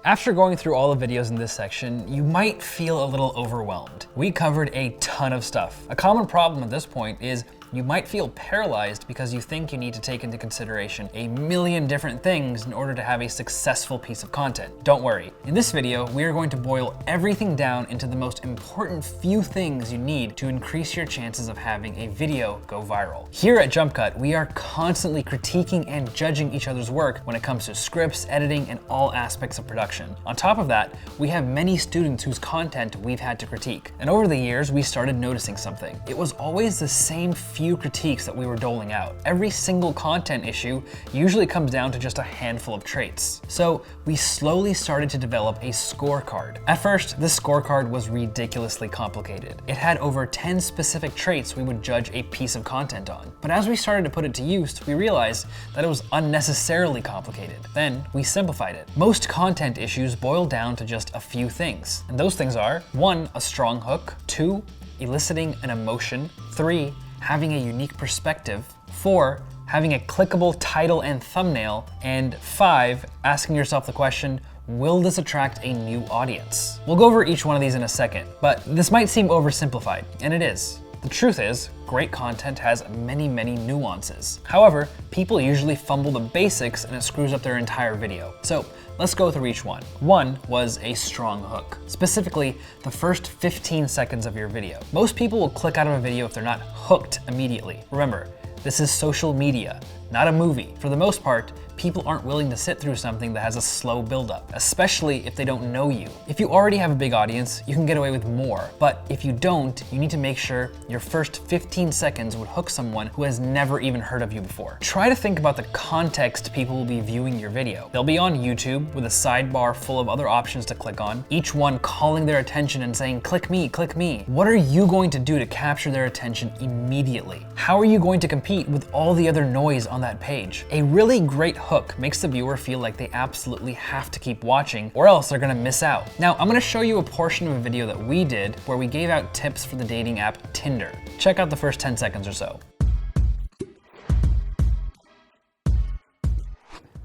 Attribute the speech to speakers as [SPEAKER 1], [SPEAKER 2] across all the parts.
[SPEAKER 1] After going through all the videos in this section, you might feel a little overwhelmed. We covered a ton of stuff. A common problem at this point is you might feel paralyzed because you think you need to take into consideration a million different things in order to have a successful piece of content. Don't worry. In this video, we are going to boil everything down into the most important few things you need to increase your chances of having a video go viral. Here at Jump Cut, we are constantly critiquing and judging each other's work when it comes to scripts, editing, and all aspects of production. On top of that, we have many students whose content we've had to critique. And over the years, we started noticing something. It was always the same few critiques that we were doling out. Every single content issue usually comes down to just a handful of traits. So we slowly started to develop a scorecard. At first, this scorecard was ridiculously complicated. It had over 10 specific traits we would judge a piece of content on. But as we started to put it to use, we realized that it was unnecessarily complicated. Then we simplified it. Most content issues boil down to just a few things. And those things are 1, a strong hook, 2, eliciting an emotion, 3, having a unique perspective, 4, having a clickable title and thumbnail, and 5, asking yourself the question, will this attract a new audience? We'll go over each one of these in a second, but this might seem oversimplified, and it is. The truth is, great content has many nuances. However, people usually fumble the basics and it screws up their entire video. So let's go through each one. 1 was a strong hook, specifically the first 15 seconds of your video. Most people will click out of a video if they're not hooked immediately. Remember, this is social media, not a movie. For the most part, people aren't willing to sit through something that has a slow buildup, especially if they don't know you. If you already have a big audience, you can get away with more. But if you don't, you need to make sure your first 15 seconds would hook someone who has never even heard of you before. Try to think about the context people will be viewing your video. They'll be on YouTube with a sidebar full of other options to click on, each one calling their attention and saying, click me, click me. What are you going to do to capture their attention immediately? How are you going to compete with all the other noise on that page? A really great hook makes the viewer feel like they absolutely have to keep watching or else they're gonna miss out. Now, I'm gonna show you a portion of a video that we did where we gave out tips for the dating app Tinder. Check out the first 10 seconds or so.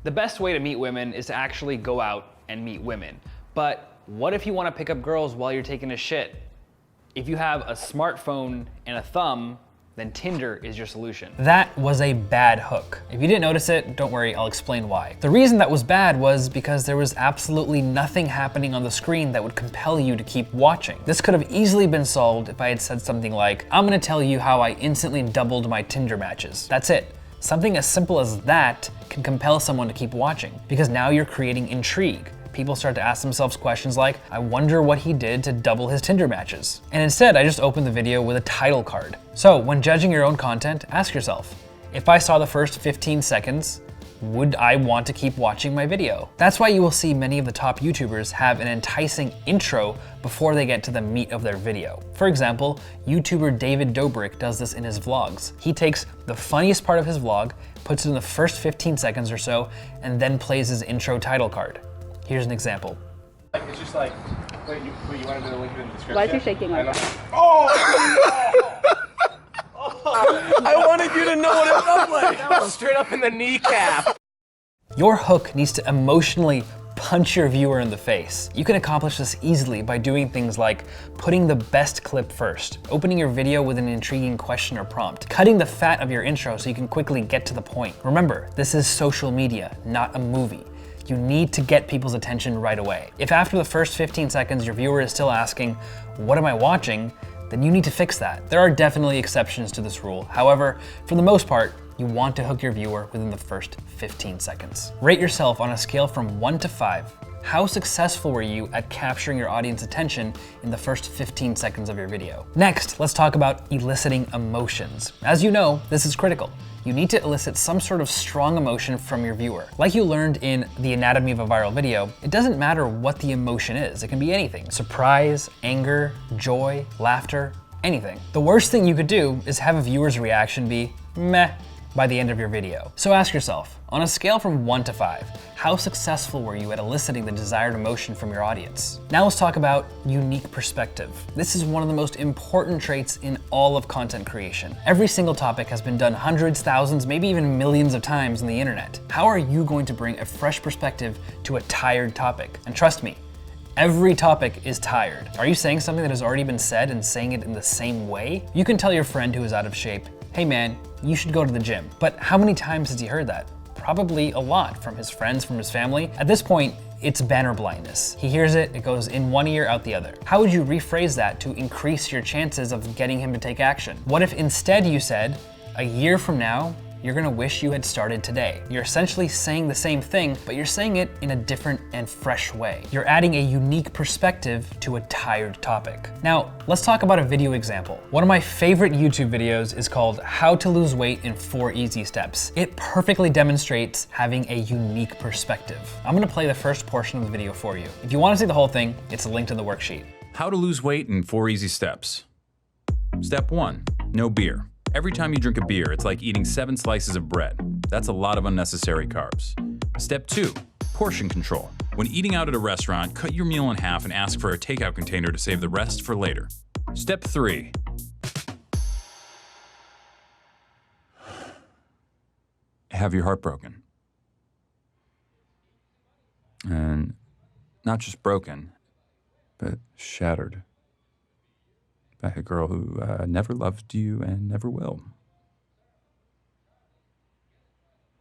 [SPEAKER 1] The best way to meet women is to actually go out and meet women. But what if you wanna pick up girls while you're taking a shit? If you have a smartphone and a thumb, then Tinder is your solution. That was a bad hook. If you didn't notice it, don't worry, I'll explain why. The reason that was bad was because there was absolutely nothing happening on the screen that would compel you to keep watching. This could have easily been solved if I had said something like, I'm gonna tell you how I instantly doubled my Tinder matches. That's it. Something as simple as that can compel someone to keep watching because now you're creating intrigue. People start to ask themselves questions like, I wonder what he did to double his Tinder matches. And instead, I just opened the video with a title card. So when judging your own content, ask yourself, if I saw the first 15 seconds, would I want to keep watching my video? That's why you will see many of the top YouTubers have an enticing intro before they get to the meat of their video. For example, YouTuber David Dobrik does this in his vlogs. He takes the funniest part of his vlog, puts it in the first 15 seconds or so, and then plays his intro title card. Here's an example.
[SPEAKER 2] It's just like, wait, you wanted to link it in the description?
[SPEAKER 3] Why is he shaking like that?
[SPEAKER 2] Oh! I wanted you to know what it felt like. That was straight up in the kneecap.
[SPEAKER 1] Your hook needs to emotionally punch your viewer in the face. You can accomplish this easily by doing things like putting the best clip first, opening your video with an intriguing question or prompt, cutting the fat of your intro so you can quickly get to the point. Remember, this is social media, not a movie. You need to get people's attention right away. If after the first 15 seconds your viewer is still asking, what am I watching? Then you need to fix that. There are definitely exceptions to this rule. However, for the most part, you want to hook your viewer within the first 15 seconds. Rate yourself on a scale from 1 to 5. How successful were you at capturing your audience attention in the first 15 seconds of your video? Next, let's talk about eliciting emotions. As you know, this is critical. You need to elicit some sort of strong emotion from your viewer. Like you learned in The Anatomy of a Viral Video, it doesn't matter what the emotion is. It can be anything. Surprise, anger, joy, laughter, anything. The worst thing you could do is have a viewer's reaction be meh, by the end of your video. So ask yourself, on a scale from 1 to 5, how successful were you at eliciting the desired emotion from your audience? Now let's talk about unique perspective. This is one of the most important traits in all of content creation. Every single topic has been done hundreds, thousands, maybe even millions of times on the internet. How are you going to bring a fresh perspective to a tired topic? And trust me, every topic is tired. Are you saying something that has already been said and saying it in the same way? You can tell your friend who is out of shape, hey man, you should go to the gym. But how many times has he heard that? Probably a lot from his friends, from his family. At this point, it's banner blindness. He hears it, it goes in one ear, out the other. How would you rephrase that to increase your chances of getting him to take action? What if instead you said, a year from now, you're gonna wish you had started today? You're essentially saying the same thing, but you're saying it in a different and fresh way. You're adding a unique perspective to a tired topic. Now, let's talk about a video example. One of my favorite YouTube videos is called How to Lose Weight in 4 Easy Steps. It perfectly demonstrates having a unique perspective. I'm gonna play the first portion of the video for you. If you wanna see the whole thing, it's linked in the worksheet.
[SPEAKER 3] How to lose weight in 4 easy steps. Step 1, no beer. Every time you drink a beer, it's like eating 7 slices of bread. That's a lot of unnecessary carbs. Step 2, portion control. When eating out at a restaurant, cut your meal in half and ask for a takeout container to save the rest for later. Step 3, have your heart broken. And not just broken, but shattered. By a girl who never loved you and never will.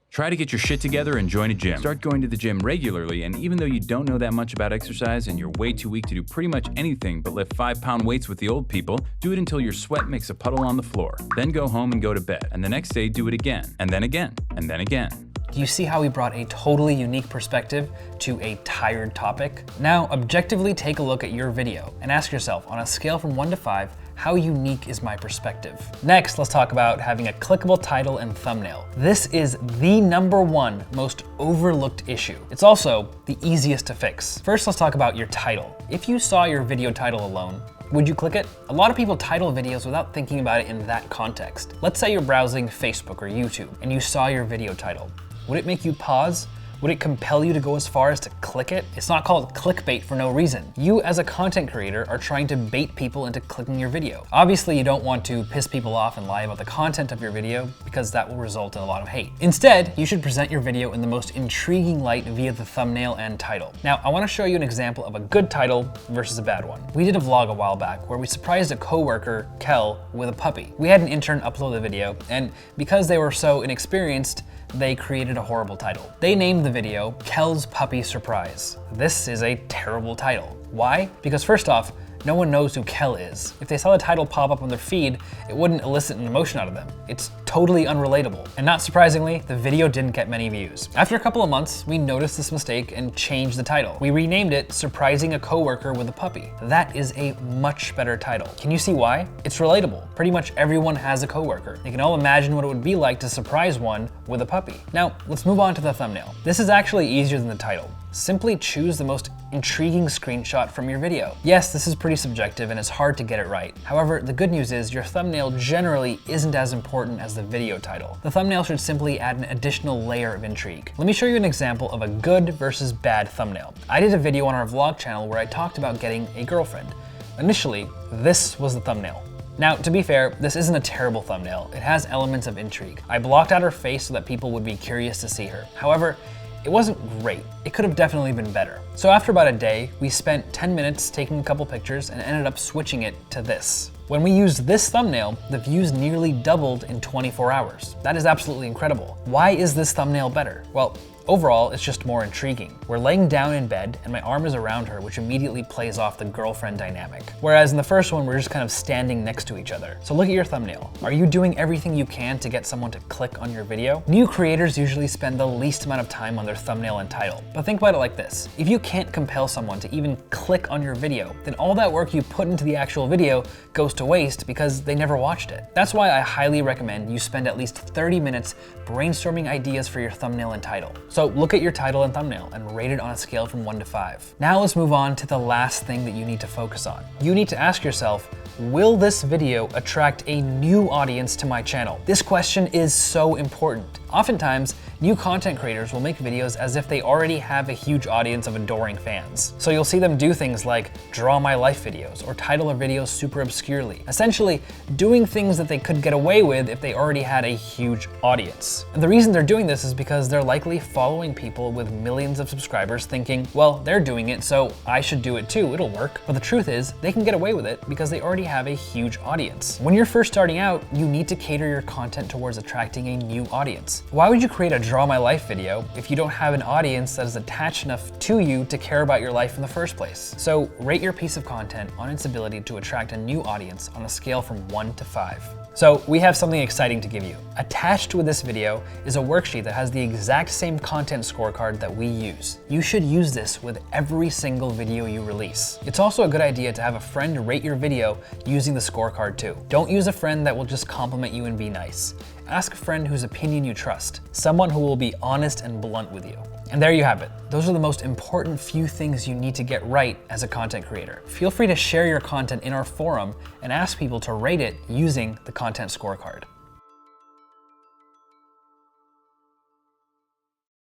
[SPEAKER 3] Try to get your shit together and join a gym. Start going to the gym regularly, and even though you don't know that much about exercise and you're way too weak to do pretty much anything but lift 5-pound weights with the old people, do it until your sweat makes a puddle on the floor. Then go home and go to bed. And the next day do it again, and then again, and then again.
[SPEAKER 1] Do you see how we brought a totally unique perspective to a tired topic? Now, objectively take a look at your video and ask yourself, on a scale from 1 to 5, how unique is my perspective? Next, let's talk about having a clickable title and thumbnail. This is the #1 most overlooked issue. It's also the easiest to fix. First, let's talk about your title. If you saw your video title alone, would you click it? A lot of people title videos without thinking about it in that context. Let's say you're browsing Facebook or YouTube and you saw your video title. Would it make you pause? Would it compel you to go as far as to click it? It's not called clickbait for no reason. You as a content creator are trying to bait people into clicking your video. Obviously, you don't want to piss people off and lie about the content of your video because that will result in a lot of hate. Instead, you should present your video in the most intriguing light via the thumbnail and title. Now, I want to show you an example of a good title versus a bad one. We did a vlog a while back where we surprised a coworker, Kel, with a puppy. We had an intern upload the video, and because they were so inexperienced, they created a horrible title. They named the video Kel's Puppy Surprise. This is a terrible title. Why? Because first off, no one knows who Kel is. If they saw the title pop up on their feed, it wouldn't elicit an emotion out of them. It's totally unrelatable. And not surprisingly, the video didn't get many views. After a couple of months, we noticed this mistake and changed the title. We renamed it Surprising a Coworker with a Puppy. That is a much better title. Can you see why? It's relatable. Pretty much everyone has a coworker. They can all imagine what it would be like to surprise one with a puppy. Now, let's move on to the thumbnail. This is actually easier than the title. Simply choose the most intriguing screenshot from your video. Yes, this is pretty subjective and it's hard to get it right. However, the good news is your thumbnail generally isn't as important as the video title. The thumbnail should simply add an additional layer of intrigue. Let me show you an example of a good versus bad thumbnail. I did a video on our vlog channel where I talked about getting a girlfriend. Initially, this was the thumbnail. Now, to be fair, this isn't a terrible thumbnail. It has elements of intrigue. I blocked out her face so that people would be curious to see her. However, it wasn't great. It could have definitely been better. So after about a day, we spent 10 minutes taking a couple pictures and ended up switching it to this. When we used this thumbnail, the views nearly doubled in 24 hours. That is absolutely incredible. Why is this thumbnail better? Well, overall, it's just more intriguing. We're laying down in bed and my arm is around her, which immediately plays off the girlfriend dynamic. Whereas in the first one, we're just kind of standing next to each other. So look at your thumbnail. Are you doing everything you can to get someone to click on your video? New creators usually spend the least amount of time on their thumbnail and title. But think about it like this. If you can't compel someone to even click on your video, then all that work you put into the actual video goes to waste because they never watched it. That's why I highly recommend you spend at least 30 minutes brainstorming ideas for your thumbnail and title. So look at your title and thumbnail and rate it on a scale from 1 to 5. Now let's move on to the last thing that you need to focus on. You need to ask yourself, will this video attract a new audience to my channel? This question is so important. Oftentimes, new content creators will make videos as if they already have a huge audience of adoring fans. So you'll see them do things like draw my life videos or title their videos super obscurely, essentially doing things that they could get away with if they already had a huge audience. And the reason they're doing this is because they're likely following people with millions of subscribers thinking, well, they're doing it, so I should do it too, it'll work. But the truth is, they can get away with it because they already have a huge audience. When you're first starting out, you need to cater your content towards attracting a new audience. Why would you create a draw my life video if you don't have an audience that is attached enough to you to care about your life in the first place? So rate your piece of content on its ability to attract a new audience on a scale from 1 to 5. So we have something exciting to give you. Attached with this video is a worksheet that has the exact same content scorecard that we use. You should use this with every single video you release. It's also a good idea to have a friend rate your video using the scorecard too. Don't use a friend that will just compliment you and be nice. Ask a friend whose opinion you trust, someone who will be honest and blunt with you. And there you have it. Those are the most important few things you need to get right as a content creator. Feel free to share your content in our forum and ask people to rate it using the content scorecard.